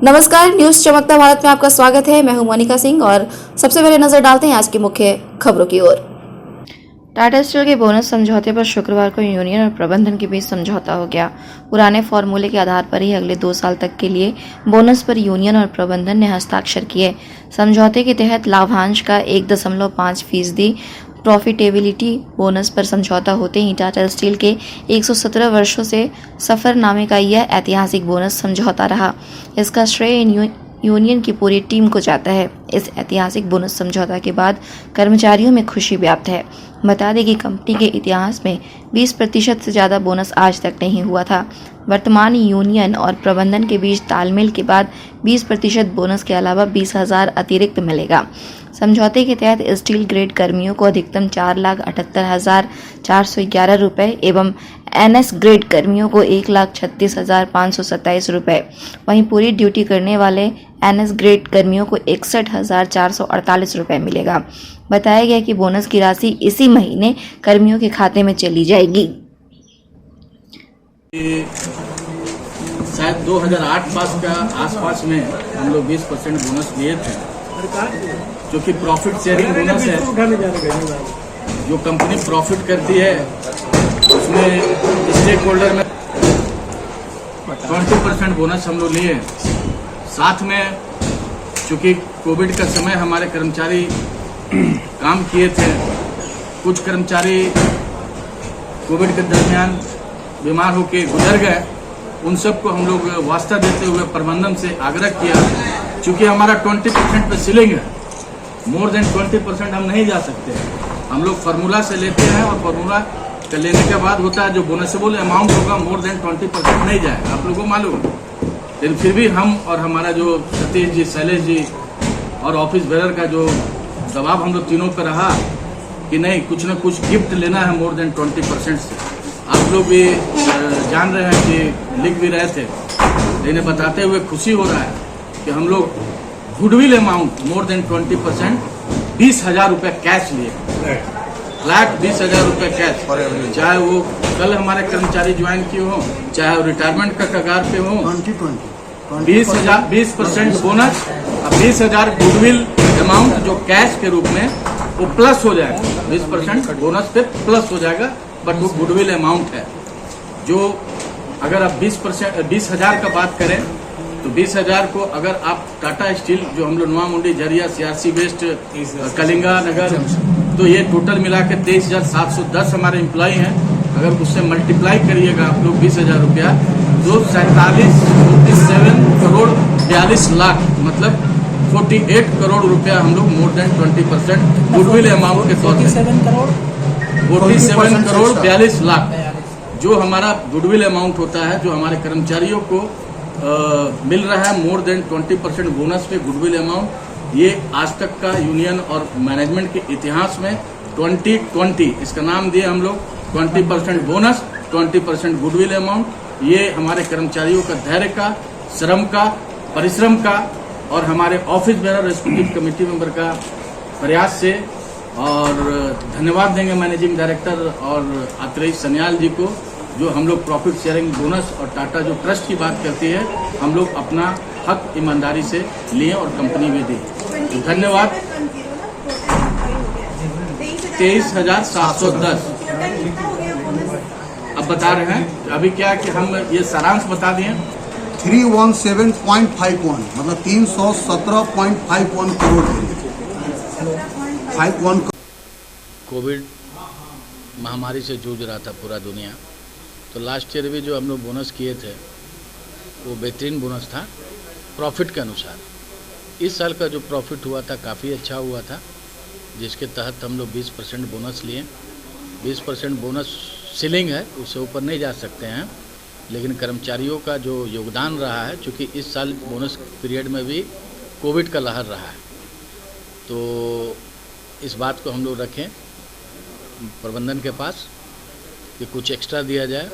नमस्कार, न्यूज चमकता भारत में आपका स्वागत है। मैं हूं मोनिका सिंह और सबसे पहले नजर डालते हैं आज की मुख्य खबरों की ओर। टाटा स्टील के बोनस समझौते पर शुक्रवार को यूनियन और प्रबंधन के बीच समझौता हो गया। पुराने फॉर्मूले के आधार पर ही अगले 2 साल तक के लिए बोनस पर यूनियन और प्रबंधन ने हस्ताक्षर किए। समझौते के तहत लाभांश का 1.5% प्रॉफिटेबिलिटी बोनस पर समझौता होते ही टाटा स्टील के 117 वर्षों से सफरनामे का यह ऐतिहासिक बोनस समझौता रहा। इसका श्रेय यूनियन की पूरी टीम को जाता है। इस ऐतिहासिक बोनस समझौता के बाद कर्मचारियों में खुशी व्याप्त है। बता दें कि कंपनी के इतिहास में 20% से ज़्यादा बोनस आज तक नहीं हुआ था। वर्तमान यूनियन और प्रबंधन के बीच तालमेल के बाद 20% बोनस के अलावा 20,000 अतिरिक्त मिलेगा। समझौते के तहत स्टील ग्रेड कर्मियों को अधिकतम 4,78,411 रुपये एवं एनएस ग्रेड कर्मियों को 1,36,527 रुपये, वहीं पूरी ड्यूटी करने वाले एनएस ग्रेड कर्मियों को 61,448 रुपये मिलेगा। बताया गया कि बोनस की राशि इसी महीने कर्मियों के खाते में चली जाएगी। शायद 2008 पास का आसपास में हम लोग 20% बोनस लिए थे, जो कि प्रॉफिट शेयरिंग बोनस है। जो कंपनी प्रॉफिट करती है उसमें स्टेक होल्डर में 20% बोनस हम लोग लिए। साथ में चूंकि कोविड का समय हमारे कर्मचारी काम किए थे, कुछ कर्मचारी कोविड के दरमियान बीमार होकर गुजर गए, उन सबको हम लोग वास्ता देते हुए प्रबंधन से आग्रह किया, चूंकि हमारा 20% पे सीलिंग है, मोर देन 20% हम नहीं जा सकते। हम लोग फार्मूला से लेते हैं और फार्मूला का लेने के बाद होता है जो बोनसेबल अमाउंट होगा मोर देन 20% नहीं जाएगा, आप लोगों को मालूम। लेकिन फिर भी हम और हमारा जो सतीश जी, शैलेश जी और ऑफिस बेरर का जो दबाव हम लोग तीनों पर रहा कि नहीं, कुछ न कुछ गिफ्ट लेना है मोर देन 20% से। आप लोग भी जान रहे हैं कि लिख भी रहे थे, लेकिन बताते हुए खुशी हो रहा है कि हम लोग गुडविल अमाउंट मोर देन 20% 20,000 रुपये कैश लिए, फ्लैट 20,000 रुपये कैश। चाहे वो कल हमारे कर्मचारी ज्वाइन किए हो, चाहे वो रिटायरमेंट का कगार पे हो, 20% बोनस और 20,000 गुडविल अमाउंट जो कैश के रूप में वो प्लस हो जाएगा। 20% बोनस पे प्लस हो जाएगा, बट वो गुडविल अमाउंट है। जो अगर आप 20,000 का बात करें तो 20,000 को अगर आप टाटा स्टील जो हम लोग नवा मुंडी, झरिया, सीआरसी वेस्ट, कलिंगा नगर, तो ये टोटल मिला के 23,710 हमारे एम्प्लॉय हैं। अगर उससे मल्टीप्लाई करिएगा आप लोग 20,000 रुपया, तो 47 करोड़ 42 लाख मतलब 48 करोड़ रुपया हम लोग मोर देन 20% गुडविल अमाउंट के तौर पर 47 करोड़ 42 लाख जो हमारा गुडविल अमाउंट होता है, जो हमारे कर्मचारियों को मिल रहा है मोर देन 20% बोनस पे गुडविल अमाउंट। ये आज तक का यूनियन और मैनेजमेंट के इतिहास में 2020 इसका नाम दिए हम लोग, 20% बोनस, 20% गुडविल अमाउंट। ये हमारे कर्मचारियों का धैर्य का, श्रम का, परिश्रम का और हमारे office bearer executive committee member का प्रयास से। और धन्यवाद देंगे मैनेजिंग डायरेक्टर और आत्रेय सन्याल जी को, जो हम लोग प्रॉफिट शेयरिंग बोनस और टाटा जो ट्रस्ट की बात करती है, हम लोग अपना हक ईमानदारी से लिए और कंपनी में दी। तो धन्यवाद। 23,710 अब बता रहे हैं। अभी क्या कि हम ये सारांश बता दिए, 317.51 मतलब 317.51 करोड़। कोविड महामारी से जूझ रहा था पूरा दुनिया, तो लास्ट ईयर भी जो हम लोग बोनस किए थे वो बेहतरीन बोनस था प्रॉफिट के अनुसार। इस साल का जो प्रॉफिट हुआ था काफ़ी अच्छा हुआ था, जिसके तहत हम लोग 20% बोनस लिए। 20% बोनस सीलिंग है, उससे ऊपर नहीं जा सकते हैं, लेकिन कर्मचारियों का जो योगदान रहा है, चूँकि इस साल बोनस पीरियड में भी कोविड का लहर रहा है, तो इस बात को हम लोग रखें प्रबंधन के पास कि कुछ एक्स्ट्रा दिया जाए।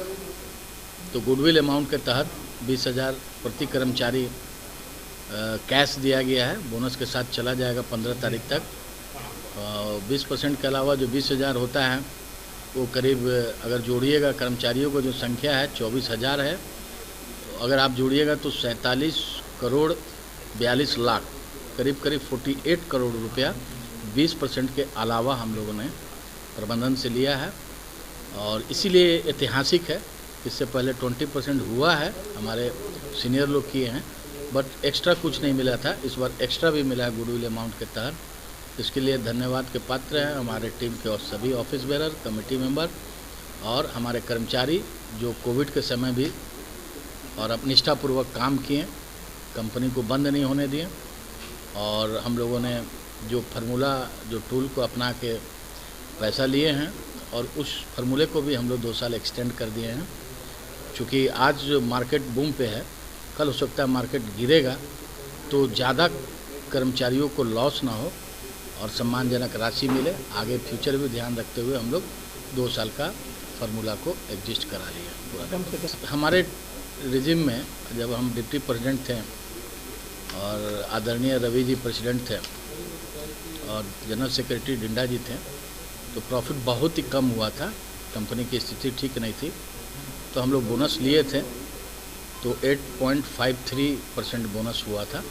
तो गुडविल अमाउंट के तहत 20,000 प्रति कर्मचारी कैश दिया गया है, बोनस के साथ चला जाएगा 15 तारीख तक। 20% के अलावा जो 20,000 होता है वो करीब, अगर जोड़िएगा कर्मचारियों को जो संख्या है 24,000 है, अगर आप जोड़िएगा तो 47 करोड़ 42 लाख करीब 48 करोड़ रुपया 20% के अलावा हम लोगों ने प्रबंधन से लिया है। और इसीलिए ऐतिहासिक है। इससे पहले 20% हुआ है, हमारे सीनियर लोग किए हैं, बट एक्स्ट्रा कुछ नहीं मिला था। इस बार एक्स्ट्रा भी मिला है गुडविल अमाउंट के तहत। इसके लिए धन्यवाद के पात्र हैं हमारे टीम के और सभी ऑफिस बेरर, कमेटी मेंबर और हमारे कर्मचारी जो कोविड के समय भी और अब निष्ठापूर्वक काम किए, कंपनी को बंद नहीं होने दिए। और हम लोगों ने जो फार्मूला, जो टूल को अपना के पैसा लिए हैं और उस फार्मूले को भी हम लोग 2 साल एक्सटेंड कर दिए हैं। चूँकि आज जो मार्केट बूम पे है, कल हो सकता है मार्केट गिरेगा, तो ज़्यादा कर्मचारियों को लॉस ना हो और सम्मानजनक राशि मिले। आगे फ्यूचर भी ध्यान रखते हुए हम लोग 2 साल का फार्मूला को एग्जिस्ट करा लिया पूरा। हमारे रिजिम में जब हम डिप्टी प्रेसिडेंट थे और आदरणीय रवि जी प्रेसिडेंट थे और जनरल सेक्रेटरी डिंडा जी थे, तो प्रॉफिट बहुत ही कम हुआ था, कंपनी की स्थिति ठीक नहीं थी। तो हम लोग बोनस लिए थे, तो 8.53% बोनस हुआ था,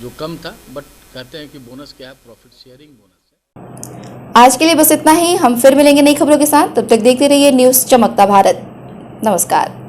जो कम था। बट कहते हैं कि बोनस क्या है, प्रॉफिट शेयरिंग बोनस है। आज के लिए बस इतना ही। हम फिर मिलेंगे नई खबरों के साथ। तब तक देखते रहिए न्यूज़ चमकता भारत। नमस्कार।